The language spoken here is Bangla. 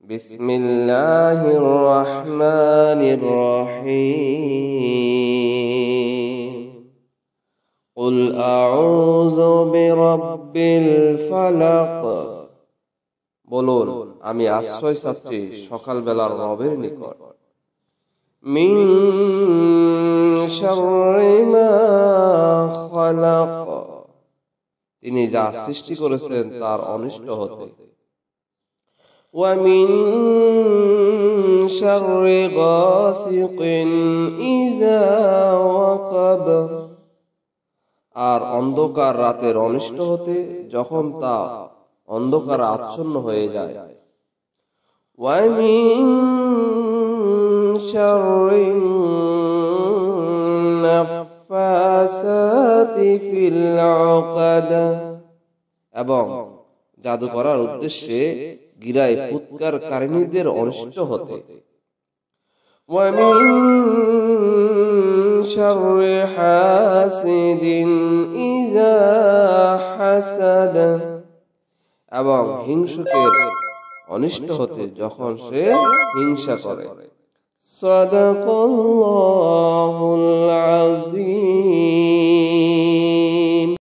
বিসমিল্লাহির রহমানির রহিম। কুল আউযু বিরাব্বিল ফালাক। বলুন, আমি আশ্রয় চাচ্ছি সকালবেলার রবের নিকট। মিন শাররি মা খালাক, তিনি যা সৃষ্টি করেছেন তার অনিষ্ট হতে। ওয়া মিন শাররি গাসিকিন ইযা ওয়াকাব, আর অন্ধকার রাতের অনিষ্ট হতে যখন তা অন্ধকার আচ্ছন্ন হয়ে যায়। ওয়া মিন শাররি নাফাসাতি ফিল উকাদ, এবং জাদু করার উদ্দেশ্যে গিরায় ফুৎকারকারিণীদের অনিষ্ট হতে। ওয়া মিন শাররি হাসিদিন ইযা হাসাদ, এবং হিংসুকের অনিষ্ট হতে যখন সে হিংসা করে। সাদাকাল্লাহুল আযীম।